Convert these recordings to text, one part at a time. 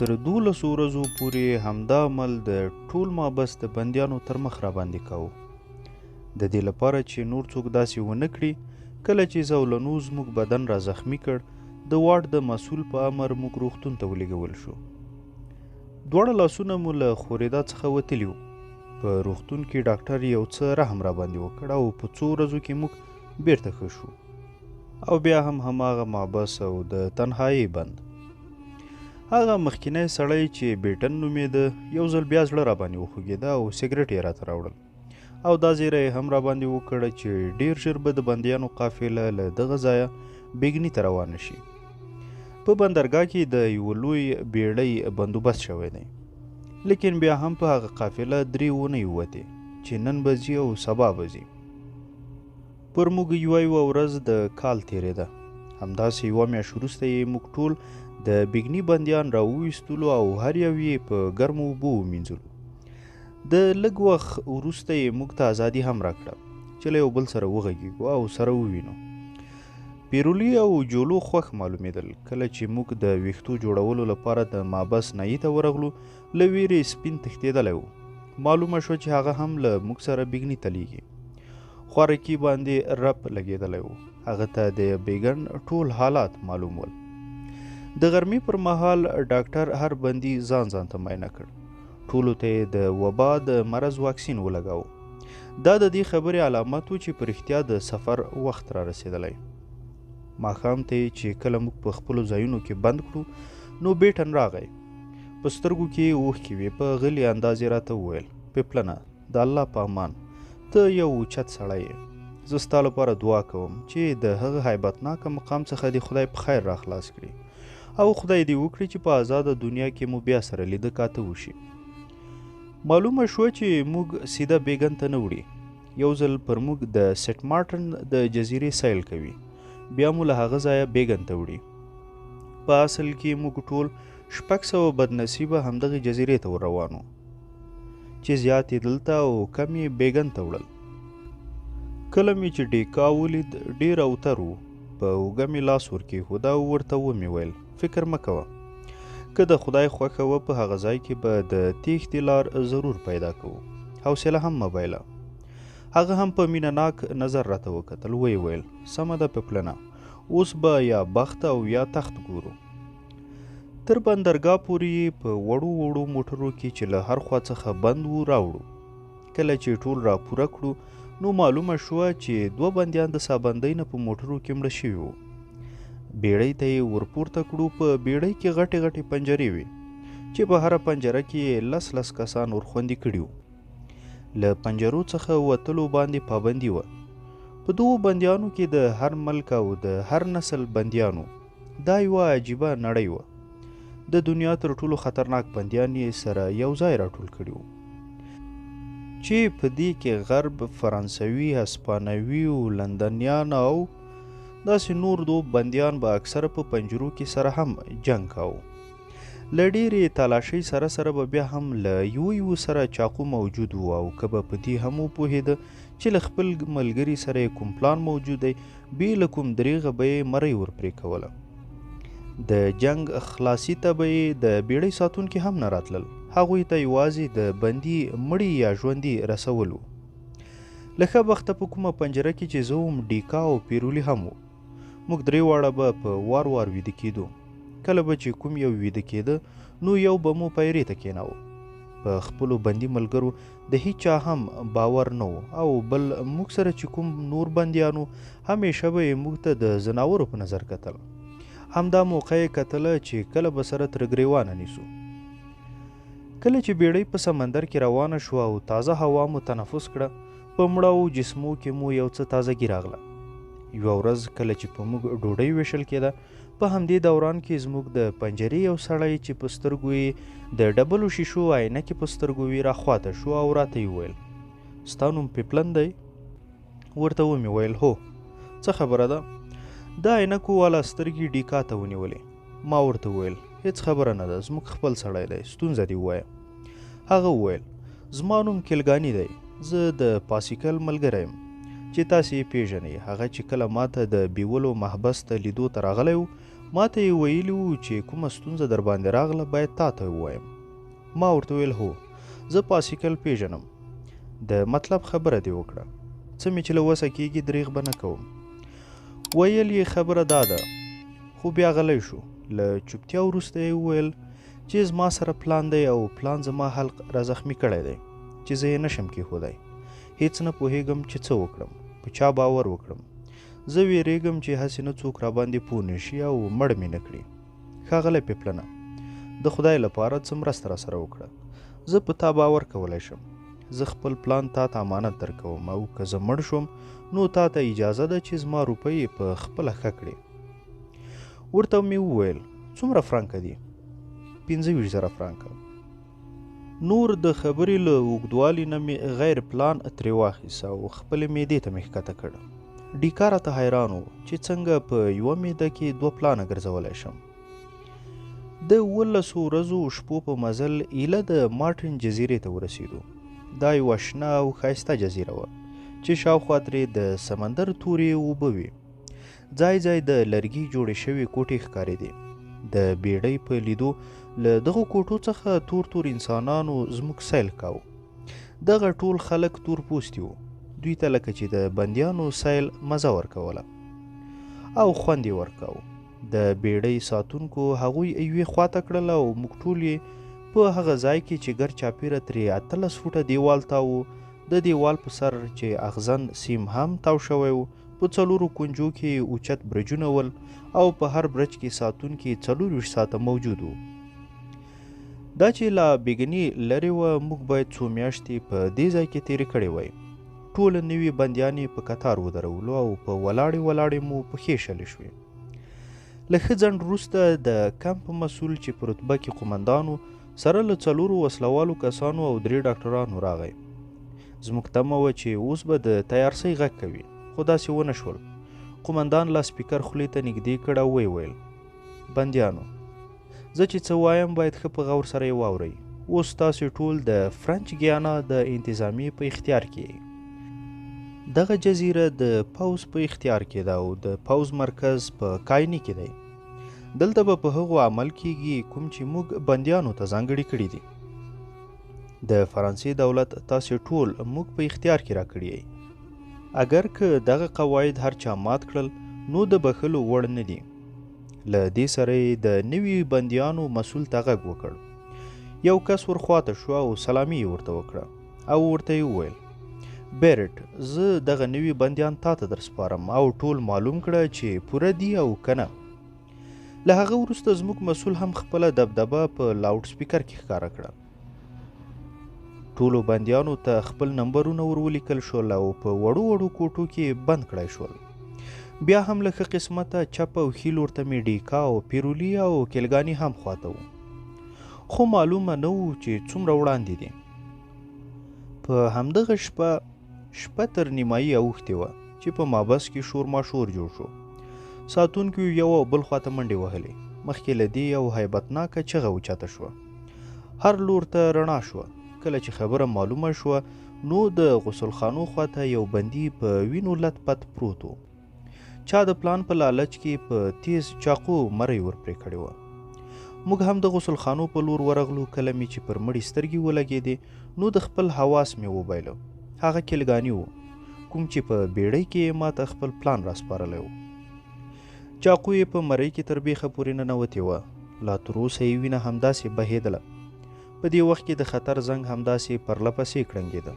تر 12 ورځو پورې همدا عمل د ټول مابس د بندیانو تر مخ را باندې کاوه. د دې لپاره چې نور څوک داسې ونه کړي. کله چې زولنو زموږ بدن را زخمی کړ، د واټ د مسؤل په امر موږ روغتون ته ولېږول شو. دواړه لاسونه مو له خورېدا څخه وتلي وو. په روغتون کې ډاکټر یو څه رحم را باندې وکړ او په څو ورځو کې موږ بیرته ښه شو، او بیا هم هماغه مابس او د تنهایي بند. هغه مخکینی سړی چې بیټن نومېده یو ځل بیا زړه را باندې وخوږېده او سګرټ یې راته راوړل، او دا زیری یې هم را باندې وکړه چې ډېر ژر به د بندیانو قافله له دغه ځایه بیګني ته روانه شي. په بندرګاه کې د یوه لوی بیړۍ بندوبست شوی دی، لیکن بیا هم په هغه قافله 3 اونۍ ووتې چې نن به ځي او سبا به ځي. پر موږ یوه ورځ د کال تېرېده. همداسې یوه میاشت وروسته یې موږ ټول د بیګني بندیان را وویستلو او هر یو یې په ګرمو اوبو ومینځلو. د لږ وخت وروسته یې موږ ته ازادي هم راکړه چې له یو بل سره وغږېږو او سره ووینو. پیرولی او جولو خوښ معلومېدل. کله چې موږ د ویښتو جوړولو لپاره د مابس نایي ته ورغلو، له ویرې سپین تښتېدلی و. معلومه شوه چې هغه هم له موږ سره بیګني ته لیږي. خوارکي باندې رپ لګېدلی و. هغه ته د بیګن ټول حالات معلوم ول. د غرمې پر مهال ډاکټر هر بندي ځان ته معاینه کړ. ټولو ته یې د وبا د مرض واکسین ولګاوه. دا د دې خبرې علامت و چې په رښتیا د سفر وخت را رسېدلی. ماښام ته یې چې کله موږ په خپلو ځایونو کې بند کړو، نو بیټن راغی. په سترګو کې یې اوښکې وې. په غلي انداز یې راته وویل: پیپلنه، د الله په امان، ته یو اوچت سړی یې. زه ستا لپاره دعا کوم چې د هغه هیبتناکه مقام څخه دې خدای په خیر را خلاص کړي، او خدای دې وکړي چې په آزاده دنیا کې مو بیا سره لیده کاته وشي. معلومه شوه چې موږ سیده بیګن ته نه وړي. یو ځل پر موږ د سیټ مارټن د جزیرې سیل کوي، بیا مو له هغه ځایه بیګن ته وړي. په اصل کې موږ ټول 600 بدنصیبه همدغې جزیرې ته ور روانو، چې زیات یې دلته او کم یې بیګن ته وړل. کله مې چې ډیکا ولید، ډېر اوتر و. په اوږه مې لاس ورکېښود او ورته ومې ویل: فکر مه کوه، که د خدای خوښه وه په هغه ځای کې به د تېښتې لار ضرور پیدا کوو. حوصله هم مه بایله. هغه هم په مینه ناک نظر راته وکتل. ویې ویل: سمه ده پیپلنه، اوس به یا بخت او یا تخت ګورو. تر بندرګاه پورې په وړو موټرو کې چې له هر خوا څخه بند وو راوړو. کله چې ټول را پوره کړو، نو معلومه شوه چې 2 بندیان د سابندۍ نه په موټرو کې مړه شوي وو. بیړۍ ته یې ورپورته کړو. په بیړۍ کې غټې پنجرې وې چې په هره پنجره کې 10 کسان ورخوندي کړي وو. له پنجرو څخه وتلو باندې پابندي وه. په 2 بندیانو کې د هر ملک او د هر نسل بندیانو. دا یوه عجیبه نړۍ وه. د دنیا تر ټولو خطرناک بندیان یې سره یو ځای راټول کړي وو، چې په دې کې غرب، فرانسوي، هسپانوي او لندنیان او داسې نور 2 بندیان به اکثره په پنجرو کې سره هم جنګ کاوه. له ډېرې تالاشۍ سره به بیا هم له یو سره چاقو موجود و، او که به په دې هم وپوهېده چې له خپل ملګري سره یې کوم پلان موجود دی، بې له کوم دریغه به یې مرۍ ورپرې کوله. د جنګ خلاصي ته به یې د بیړۍ ساتونکي هم نه راتلل. هغوی ته یوازې د بندي مړي یا ژوندي رسول و. له ښه بخته په کومه پنجره کې چې زه وم، ډیکا او پیرولی هم و. موږ 3 واړه به په وار ویده کېدو. کله به چې کوم یو ویده کېده، نو یو به مو پیرې ته کېناوه. په خپلو بندي ملګرو د هیچا هم باور نه و، او بل موږ سره چې کوم نور بندیانو، همیشه به یې موږ ته د ځناورو په نظر کتل. همدا موقع یې کتله چې کله به سره تر ګریوانه نیسو. کله چې بیړۍ په سمندر کې روانه شوه او تازه هوا مو تنفس کړه، په مړاو جسمو کې مو یو څه تازګي راغله. یوه ورځ کله چې په موږ ډوډۍ ویشل کېده، په همدې دوران کې زموږ د پنجرې یو سړی چې په سترګو یې د ډبلو شیشو عینکې په سترګو وې راخواته شو او راته یې وویل: ستا نوم پیپلن دی؟ ورته ومې ویل: هو. څه خبره ده؟ دا عینکو والا سترګې ډیکا ته ونیولې. ما ورته وویل: هیڅ خبره نه ده، زموږ خپل سړی دی، ستونزه دې ووایه. هغه وویل: زما نوم کلګاني دی، زه د پاسیکل ملګری یم چې تاسې یې پیژنئ. هغه چې کله ماته د بیولو محبس ته لیدو ته راغلی و، ما ته یې ویلي وو چې کومه ستونزه در باندې راغله باید تا ته ووایم. ما ورته ویل هو زه پاسیکل پیژنم، د مطلب خبره دې وکړه، څه مې چې له وسه کېږي دریغ به نه کوم. ویل یې خبره دا ده، خو بیا غلی شو. له چوپتیا وروسته یې وویل چې زما سره پلان دی او پلان زما حلق را زخمي کړی دی چې زه یې نشم کېښودی. هېڅ نه پوهېږم چې څه وکړم، په چا باور وکړم. زه ویرېږم چې هسې نه څوک راباندې پوه نه شي او مړ مې نه کړي. ښاغلی پیپلنه، د خدای لپاره څه مرسته راسره وکړه. زه په تا باور کولی شم. زه خپل پلان تا ته امانت درکوم او که زه مړ شوم نو تا ته اجازه ده چې زما روپۍ په خپله ښه کړې. ورته مې وویل څومره فرانکه دي؟ 25,000 فرانکه. نور د خبرې له اوږدوالي نه مې غیر پلان ترې واخیست او خپلې معدې ته مې ښکته کړ. ډیکا راته حیران و چې څنګه په یوه معده کې 2 پلانه ګرځولی شم. د 11 ورځو شپو په مزل ایله د مارټن جزیرې ته ورسېدو. دا یوه شنه او ښایسته جزیره وه چې شاوخوا ترې د سمندر تورې اوبه وې. ځای ځای د لرګي جوړې شوې کوټې ښکارېدې. د بیړۍ په لیدو له دغو کوټو څخه تور تور انسانانو زموږ سیل کاوه. دغه ټول خلک تور پوستي وو. دوی ته لکه چې د بندیانو سیل مزه ورکوله او خوند یې ورکاوه. د بیړۍ ساتونکو هغوی یوې خواته کړل او موږ ټول یې په هغه ځای کې چې ګر چاپیره ترې 18 فوټه دیوال تاو، د دیوال په سر چې اغزن سیم هم تاو شوی و، په 4 کونجو کې اوچت برجونه ول او په هر برج کې ساتونکي 24 ساعته موجود و. دا چې لا بیګني لرې وه، موږ باید 2 میاشتې په دې ځای کې تېرې کړې وای. ټول نوي بندیانې په کتار ودرولو او په ولاړې مو پښې شلې شوې. له ښه ځنډ وروسته د کمپ مسؤل چې په رتبه کې قومندانو سره له 4 وسلوالو کسانو او 3 ډاکټرانو راغی. زموږ تمه وه چې اوس به د تیارسۍ غږ کوي، خو داسې ونه شول. قومندان لا سپیکر خولې ته نږدې کړ او ویل بندیانو، زه چې څه وایم باید ښه په غور سره یې واورئ. اوس تاسې ټول د فرانچ ګیانا د انتظامیې په اختیار کې یې. دغه جزیره د پوځ په اختیار کې ده او د پوځ مرکز په کایني کې دی. دلته به په هغو عمل کیږي کوم چې موږ بندیانو ته ځانګړي کړي دي. د فرانسې دولت تاسې ټول موږ په اختیار کې راکړي یې. اگر که دغه قواعد هر چا مات کړل نو د بخښلو وړ نه دي. له دې سره یې د نوي بندیانو مسؤل ته غږ وکړ. یو کس ورخواته شو او سلامي یې ورته وکړه او ورته یې وویل بیرټ، زه دغه نوي بندیان تا ته در سپارم او ټول معلوم کړه چې پوره دي او که نه. له هغه وروسته زموږ مسؤل هم خپله دبدبه په لاوډ سپیکر کې ښکاره کړه. ټولو بندیانو ته خپل نمبرونه ورولیکل شول او په وړو کوټو کې بند کړای شول. بیا هم له ښه قسمته چپ او ښي لور ته مې ډیکا او پیرولی او کلګاني هم خواته وو، خو معلومه نه وو چې څومره وړاندې دي. په همدغه شپه تر نیمایي اوښتې وه چې په مابس کې شور ماشور جوړ شو. ساتونکو یو او بل خواته منډې وهلې. مخکې له دې یو هیبتناکه چغه اوچته شوه. هر لور ته رڼا شوه. کله چې خبره معلومه شوه نو د غسلخانو خواته یو بندي په وینو لت پت پروت و. چا د پلان په لالچ کې په تیز چاقو مرۍ ورپرې کړې وه. موږ هم د غسلخانو په لور ورغلو. کله مې چې پر مړي سترګې ولګېدې نو د خپل حواس مې وبایلو. هغه کلګاني و کوم چې په بیړۍ کې ما ته خپل پلان راسپارلی و. چاقو یې په مرۍ کې تر بیخه پورې ننوتې وه. لا تراوسه یې وینه همداسې بهېدله. په دې وخت کې د خطر زنګ همداسې پرله پسې کړنګېده.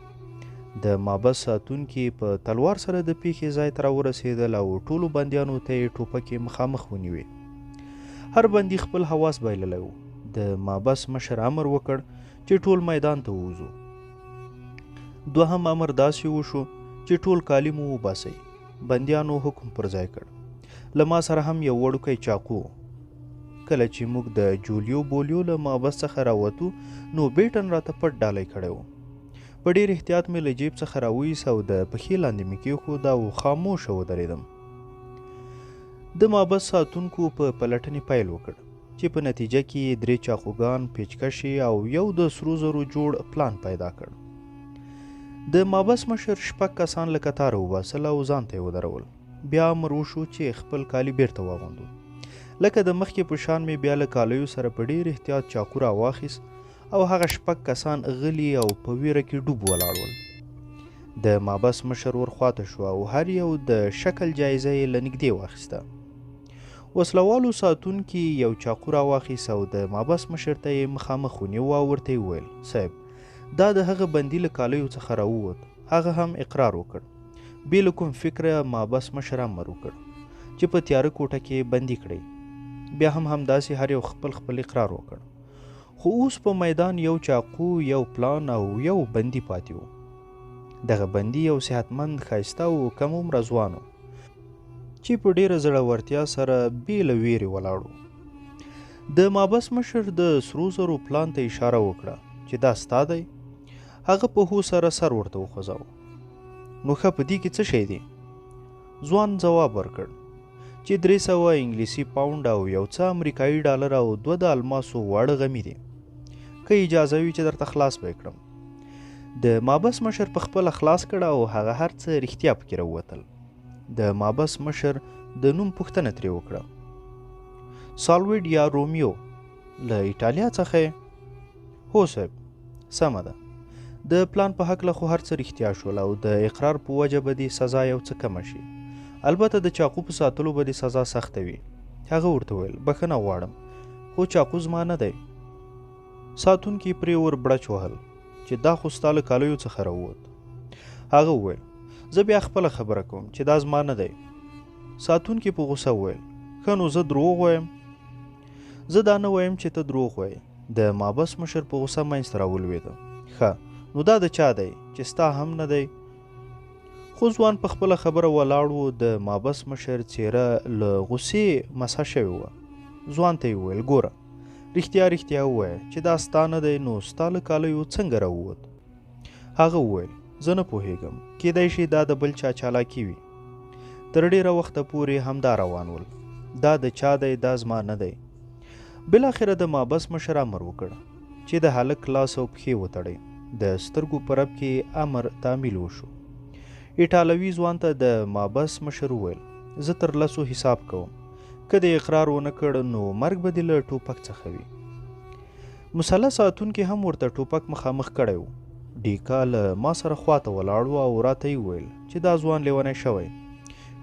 د مابس ساتونکي په تلوار سره د پیښې ځای ته راورسېدل او ټولو بندیانو ته یې ټوپکې مخامخ ونیوې. هر بندي خپل حواس بایللی و. د مابس مشر امر وکړ چې ټول میدان ته ووځو. دوهم امر داسې وشو چې ټول کالي مو وباسئ. بندیانو حکم پر ځای کړ. له ما سره هم یو وړوکی چاقو. کله چې موږ د جولیو بولیو له مابس څخه راوتو نو بیټن راته پټ ډالی کړی و. په ډېر احتیاط مې له جیب څخه راویست او د پښې لاندې مې کېښود او خاموشه ودرېدم. د مابس ساتونکو په پلټنې پیل وکړ چې په نتیجه کې 3 چاقوګان، پیچکشې او یو د سرو زرو جوړ پلان پیدا کړ. د مابس مشر 6 کسان له کتاره وباسل او ځان ته یې ودرول. بیا امر وشو چې خپل کالي بیرته واغوندو. لکه د مخکې په شان مې بیا له کالیو سره په ډېر احتیاط چاقو راواخیست او هغه شپږ کسان غلي او په ویره کې ډوب ولاړ ول. د مابس مشر ورخواته شو او هر یو د شکل جایزه یې له نږدې واخیسته. وسلوالو ساتونکي یو چاقو راواخیست او د مابس مشر ته یې مخامخ ونیو او ورته یې وویل: صاحب، دا د هغه بندي له کالیو څخه راووت. هغه هم اقرار وکړ. بې له کوم فکره مابس مشر امر وکړ چې په تیاره کوټه کې بندي کړئ. بیا هم همداسې هر یو خپل اقرار وکړ. خو اوس په میدان یو چاقو، یو پلان او یو بندي پاتې و. دغه بندي یو صحتمند، ښایسته او کم عمره ځوان و چې په ډېره زړورتیا سره بې له ویرې ولاړ و. د مابس مشر د سرو زرو پلان ته اشاره وکړه چې دا ستا دی. هغه په هو سره سر ورته وخوځاوه. نو ښه، په دې کې څه شی دی؟ ځوان ځواب ورکړ چې 300 انګلیسي پاونډ او یو څه امریکایي ډالر او 2 د الماسو واړه غمي دي. که اجازه وي چې درته خلاص به کړم. د مابس مشر په خپله خلاص کړه او هغه هر څه رښتیا پکې راووتل. د مابس مشر د نوم پوښتنه ترې وکړه. سالویډ یا رومیو له ایټالیا څخه؟ هو صاحب، سمه ده. د پلان په هکله خو هر څه رښتیا شول او د اقرار په وجه به دې سزا یو څه کمه شي. البته د چاقو په ساتلو به دې سزا سخته وي. هغه ورته وویل: بخښنه غواړم، خو چاقو زما نه دی. ساتونکي پرې ور بړچ وهل چې دا خو ستا له کالیو څخه راووت. هغه وویل: زه بیا خپله خبره کوم چې دا زما نه دی. ساتونکي په غوسه وویل: ښه نو زه دروغ وایم؟ زه دا نه وایم چې ته دروغ وایې. د مابس مشر په غوسه منځته راولوېده. ښه، نو دا د چا دی چې ستا هم نه دی؟ خو ځوان په خپله خبره ولاړ و. د مابس مشر څېره له غوسې مسحه شوې وه. ځوان ته یې وویل: ګوره، رښتیا ووایه چې دا ستا نه دی، نو ستا له کالیو څنګه راووت؟ هغه وویل: زه نه پوهېږم، کیدای شي دا د بل چا چالاکي وي. تر ډېره وخته پورې همدا روان ول. دا د چا دی؟ دا زما نه دی. بالاخره د مابس مشر امر وکړ چې د هلک لاس او پښې وتړئ. د سترګو په رپ کې امر تعمیل وشو. ایټالوي ځوان ته د مابس مشر وویل: زه تر 10 حساب کوم. که د اقرار ونه کړ نو مرګ به دې له ټوپک څخه وي. مسلح ساتونکي هم ورته ټوپک مخامخ کړی و. ډیکا له ما سره خواته ولاړ و او راته یې وویل چې دا ځوان لیونی شوی.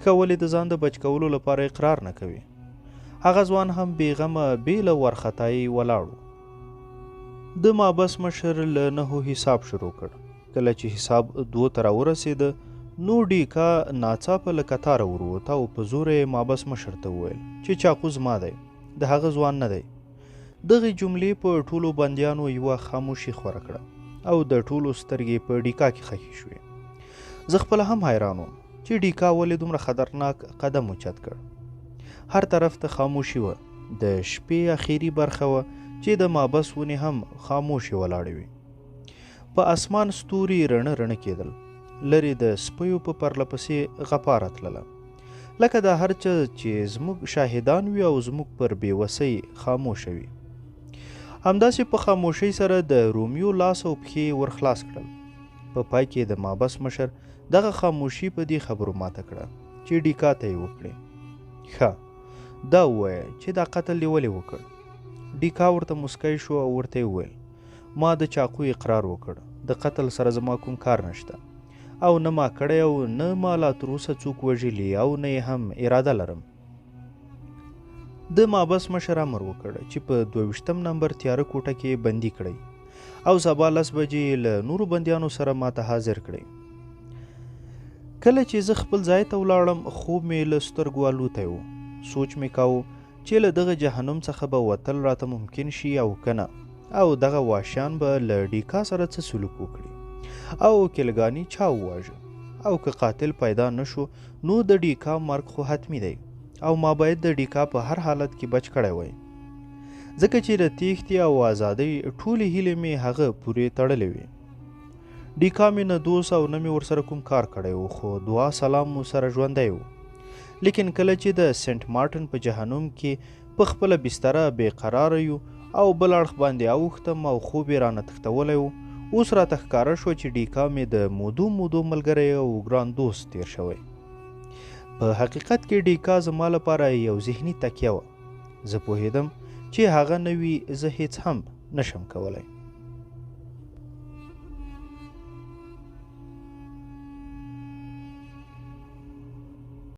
ښه، ولې د ځان د بچ کولو لپاره اقرار نه کوي؟ هغه ځوان هم بېغمه بې له وارخطایي ولاړ و. د مابس مشر له 9 حساب شروع کړ. کله چې حساب 2 ته راورسېده نو ډیکا ناڅاپه له کتاره وروت او په زوره یې مابس مشر ته وویل چې چاقو زما دی، د هغه ځوان نه دی. دغې جملې په ټولو بندیانو یوه خاموشي خوره کړه او د ټولو سترګې په ډیکا کې خښې شوې. زه خپله هم حیران وم چې ډیکا ولې دومره خطرناک قدم اوچت کړ. هر طرف ته خاموشي وه. د شپې اخیری برخه وه چې د مابس ونې هم خاموشې ولاړې وې. په اسمان ستوري رڼه رڼه کېدل. لرې د سپیو په پرله پسې غپاره تلله، لکه دا هر څه چې زموږ شاهدان وي او زموږ پر بېوسۍ خاموشه وي. همداسې په خاموشۍ سره د رومیو لاس او پښې ورخلاص کړل. په پای کې د مابس مشر دغه خاموشي په دې خبرو ماته کړه چې ډیکا ته یې وکړې: ښه، دا ووایه چې دا قتل دې ولې وکړ؟ ډیکا ورته مسکی شو او ورته یې وویل: ما د چاقو اقرار وکړ. د قتل سره زما کوم کار نشته او نه ما کړی او نه ما لا تروسه څوک وژلي او نه یې هم اراده لرم. د مابس مشر امر وکړ چې په 22 نمبر تیاره کوټه کې بندي کړئ او سبا 10 بجې له نورو بندیانو سره ماته حاضر کړئ. کله چې زه خپل ځای ته ولاړم خوب مې له سترګو الوتی و. سوچ مې کاوه چې له دغه جهنم څخه به وتل راته ممکن شي او که نه، او دغه واشیان به له ډیکا سره څه سلوک وکړي او کلګاني چا وواژه، او که قاتل پیدا نشو نو د ډیکا مرګ خو حتمی دی او ما باید د ډیکا په هر حالت کې بچ کړی وای، ځکه چې د تیښتې او ازادۍ ټولې هیلې مې هغه پورې تړلې وې. ډیکا مې نه دوست او نه مې ورسره کوم کار کړی و، خو دعا سلام مو سره ژوندی و. لیکن کله چې د سنټ مارټن په جهنم کې په خپله بستره بې قراره یو او بل اړخ باندې اوښتم او خوب یې رانه تښتولی و، اوس راته ښکاره شوه چې ډیکا مې د مودو ملګری او ګران دوست تیر شوی. په حقیقت کې ډیکا زما لپاره یو ذهني تکیه وه زه پوهېدم چې هغه نه وي زه هیڅ هم نشم کولی.